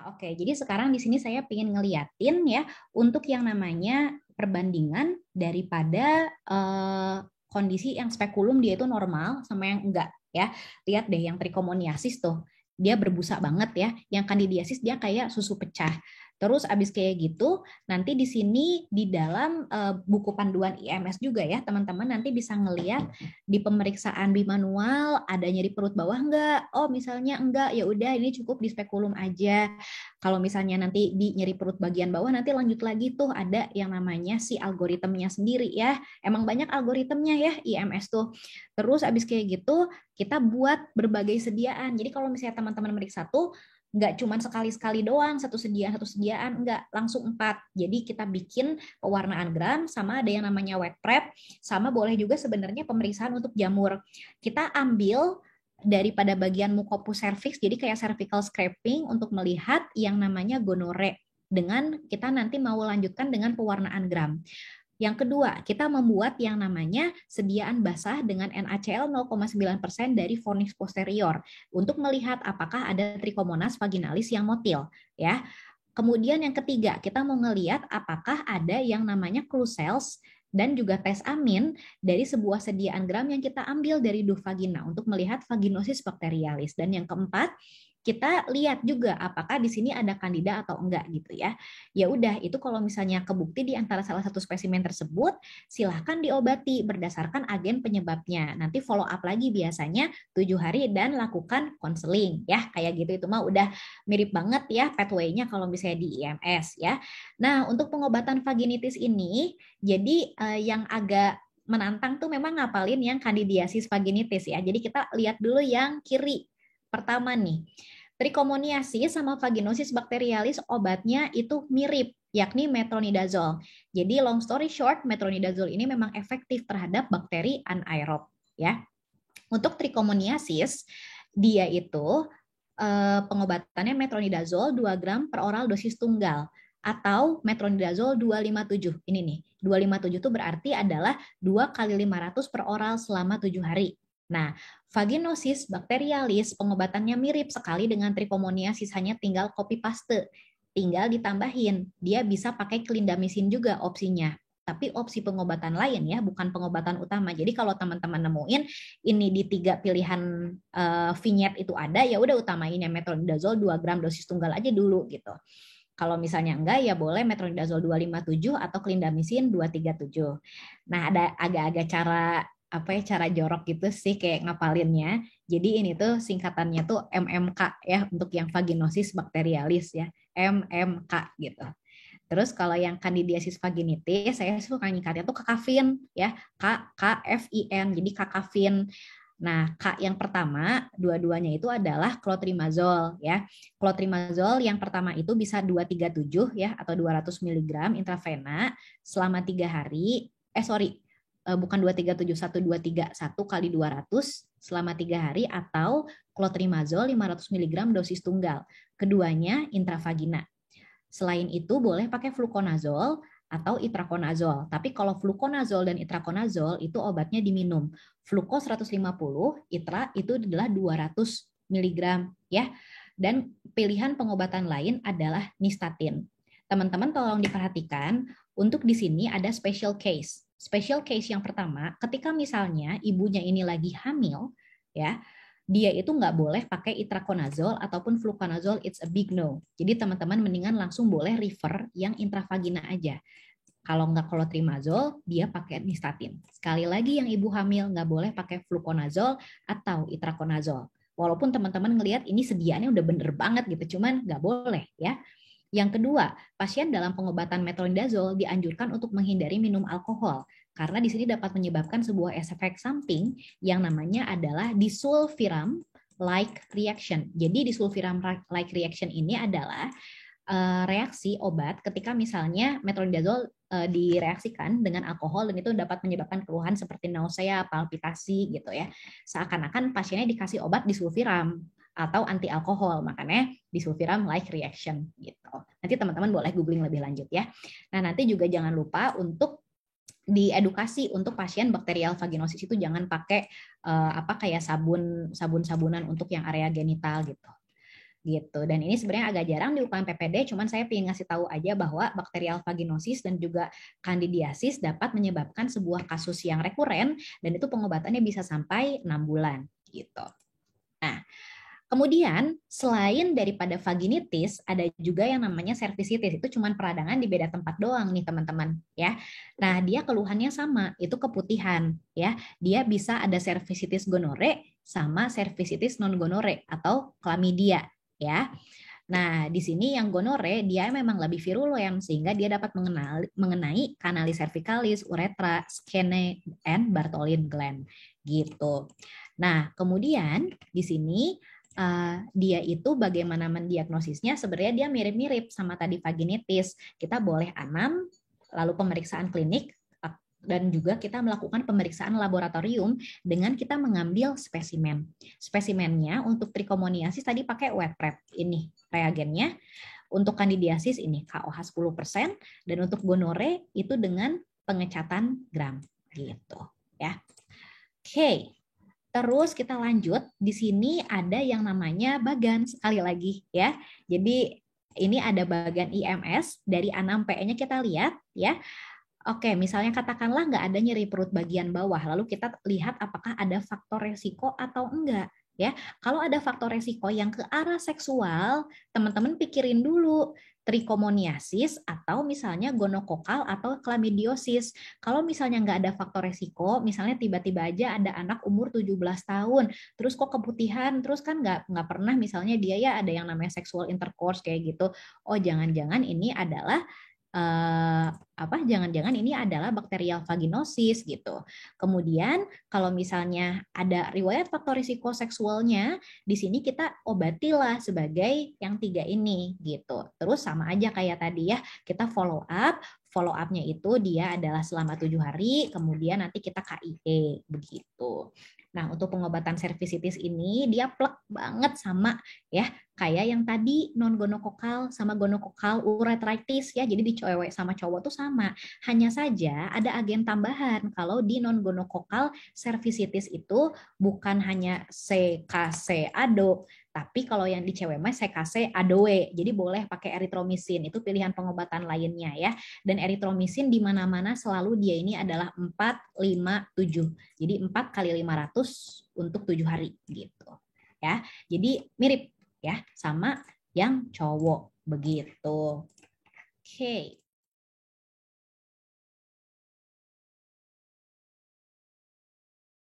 Oke. Jadi sekarang di sini saya ingin ngeliatin ya untuk yang namanya perbandingan daripada kondisi yang spekulum dia itu normal sama yang enggak ya. Lihat deh yang trichomoniasis tuh. Dia berbusa banget ya. Yang candidiasis dia kayak susu pecah. Terus abis kayak gitu, nanti di sini di dalam buku panduan IMS juga ya, teman-teman nanti bisa ngeliat di pemeriksaan bimanual ada nyeri perut bawah enggak? Oh, misalnya enggak, ya udah ini cukup di spekulum aja. Kalau misalnya nanti di nyeri perut bagian bawah nanti lanjut lagi tuh ada yang namanya si algoritmnya sendiri ya. Emang banyak algoritmnya ya IMS tuh. Terus abis kayak gitu kita buat berbagai sediaan. Jadi kalau misalnya teman-teman meriksa tuh nggak cuma sekali-sekali doang satu sediaan nggak langsung 4. Jadi kita bikin pewarnaan gram sama ada yang namanya wet prep sama boleh juga sebenarnya pemeriksaan untuk jamur. Kita ambil daripada bagian mucopus cervix jadi kayak cervical scraping untuk melihat yang namanya gonore dengan kita nanti mau lanjutkan dengan pewarnaan gram. Yang kedua, kita membuat yang namanya sediaan basah dengan NaCl 0,9% dari fornix posterior untuk melihat apakah ada Trichomonas vaginalis yang motil, ya. Kemudian yang ketiga, kita mau ngelihat apakah ada yang namanya clue cells dan juga tes amin dari sebuah sediaan gram yang kita ambil dari duct vagina untuk melihat vaginosis bakterialis. Dan yang keempat, kita lihat juga apakah di sini ada kandida atau enggak gitu ya. Ya udah, itu kalau misalnya kebukti di antara salah satu spesimen tersebut, silahkan diobati berdasarkan agen penyebabnya. Nanti follow up lagi biasanya 7 hari dan lakukan konseling ya. Kayak gitu itu mah udah mirip banget ya pathway-nya kalau misalnya di IMS ya. Nah, untuk pengobatan vaginitis ini jadi yang agak menantang tuh memang ngapalin yang candidiasis vaginitis ya. Jadi kita lihat dulu yang kiri. Pertama nih, trichomoniasis sama vaginosis bakterialis obatnya itu mirip, yakni metronidazole. Jadi long story short, metronidazole ini memang efektif terhadap bakteri anaerob ya. Untuk trichomoniasis dia itu pengobatannya metronidazole 2 gram per oral dosis tunggal atau metronidazole 257. Ini nih, 257 itu berarti adalah 2 kali 500 per oral selama 7 hari. Nah, vaginosis bakterialis pengobatannya mirip sekali dengan trichomoniasis, hanya tinggal copy paste. Tinggal ditambahin, dia bisa pakai clindamycin juga opsinya. Tapi opsi pengobatan lain ya, bukan pengobatan utama. Jadi kalau teman-teman nemuin ini di 3 pilihan vignette itu ada, ya udah utamain yang metronidazole 2 gram dosis tunggal aja dulu gitu. Kalau misalnya enggak ya boleh metronidazole 257 atau clindamycin 237. Nah, ada agak-agak cara jorok gitu sih kayak ngapalinnya. Jadi ini tuh singkatannya tuh MMK ya untuk yang vaginosis bakterialis ya. MMK gitu. Terus kalau yang candidiasis vaginitis saya suka nyingkatnya tuh kakafin ya, KKFIN. Jadi kakafin. Nah, K yang pertama, dua-duanya itu adalah clotrimazole ya. Clotrimazole yang pertama itu bisa 237 ya atau 200 mg intravena selama 3 hari. Bukan 237 1231 kali 200 selama 3 hari atau clotrimazole 500 mg dosis tunggal. Keduanya intravagina. Selain itu boleh pakai fluconazole atau itraconazole. Tapi kalau fluconazole dan itraconazole itu obatnya diminum. Fluco 150, itra itu adalah 200 mg ya. Dan pilihan pengobatan lain adalah nistatin. Teman-teman tolong diperhatikan, untuk di sini ada special case. Special case yang pertama, ketika misalnya ibunya ini lagi hamil, ya, dia itu nggak boleh pakai itraconazole ataupun fluconazole, it's a big no. Jadi teman-teman mendingan langsung boleh refer yang intravagina aja. Kalau nggak clotrimazole, dia pakai nistatin. Sekali lagi yang ibu hamil nggak boleh pakai fluconazole atau itraconazole. Walaupun teman-teman ngelihat ini sediaannya udah bener banget gitu, cuman nggak boleh ya. Yang kedua, pasien dalam pengobatan metronidazole dianjurkan untuk menghindari minum alkohol karena di sini dapat menyebabkan sebuah efek samping yang namanya adalah disulfiram like reaction. Jadi disulfiram like reaction ini adalah reaksi obat ketika misalnya metronidazole direaksikan dengan alkohol dan itu dapat menyebabkan keluhan seperti nausea, palpitasi gitu ya. Seakan-akan pasiennya dikasih obat disulfiram atau anti alkohol, makanya disulfiram like reaction gitu. Nanti teman-teman boleh googling lebih lanjut ya. Nah, nanti juga jangan lupa untuk diedukasi untuk pasien bakterial vaginosis itu jangan pakai kayak sabunan untuk yang area genital gitu. gitu. Dan ini sebenarnya agak jarang di UKM PPD, cuman saya ingin ngasih tahu aja bahwa bakterial vaginosis dan juga candidiasis dapat menyebabkan sebuah kasus yang rekuren dan itu pengobatannya bisa sampai 6 bulan gitu. Nah, kemudian selain daripada vaginitis, ada juga yang namanya cervicitis. Itu cuma peradangan di beda tempat doang nih teman-teman ya. Nah, dia keluhannya sama, itu keputihan ya. Dia bisa ada cervicitis gonore sama cervicitis non gonore atau chlamydia ya. Nah, di sini yang gonore dia memang lebih virulen sehingga dia dapat mengenai kanalis cervicalis, uretra, skene, and Bartholin gland gitu. Nah, kemudian di sini dia itu bagaimana mendiagnosisnya, sebenarnya dia mirip-mirip sama tadi vaginitis. Kita boleh anam, lalu pemeriksaan klinik, dan juga kita melakukan pemeriksaan laboratorium dengan kita mengambil spesimen. Spesimennya untuk trichomoniasis tadi pakai wet prep, ini reagennya. Untuk candidiasis ini KOH 10% dan untuk gonore itu dengan pengecatan gram gitu ya. Oke. Terus kita lanjut, di sini ada yang namanya bagan sekali lagi ya. Jadi ini ada bagan IMS dari A6PE-nya kita lihat ya. Oke, misalnya katakanlah nggak ada nyeri perut bagian bawah, lalu kita lihat apakah ada faktor resiko atau enggak. Ya, kalau ada faktor resiko yang ke arah seksual, teman-teman pikirin dulu trichomoniasis atau misalnya gonokokal atau chlamydiosis. Kalau misalnya nggak ada faktor resiko, misalnya tiba-tiba aja ada anak umur 17 tahun, terus kok keputihan, terus kan nggak pernah misalnya dia ya ada yang namanya sexual intercourse kayak gitu. Oh, jangan-jangan ini adalah jangan-jangan ini adalah bakterial vaginosis gitu. Kemudian kalau misalnya ada riwayat faktor risiko seksualnya, di sini kita obatilah sebagai yang 3 ini gitu. Terus sama aja kayak tadi ya, kita follow up-nya itu dia adalah selama 7 hari, kemudian nanti kita KIE begitu. Nah, untuk pengobatan cervicitis ini dia plek banget sama ya, kayak yang tadi non gonokokal sama gonokokal uretritis ya. Jadi di cewek sama cowok tuh sama. Hanya saja ada agen tambahan kalau di non gonokokal cervicitis itu bukan hanya CKC ADO, tapi kalau yang di cewek mah CKC ADOE. Jadi boleh pakai eritromisin, itu pilihan pengobatan lainnya ya. Dan eritromisin di mana-mana selalu dia ini adalah 4-5-7. Jadi 4 kali 500 untuk 7 hari gitu. Ya. Jadi mirip ya sama yang cowok begitu. Oke.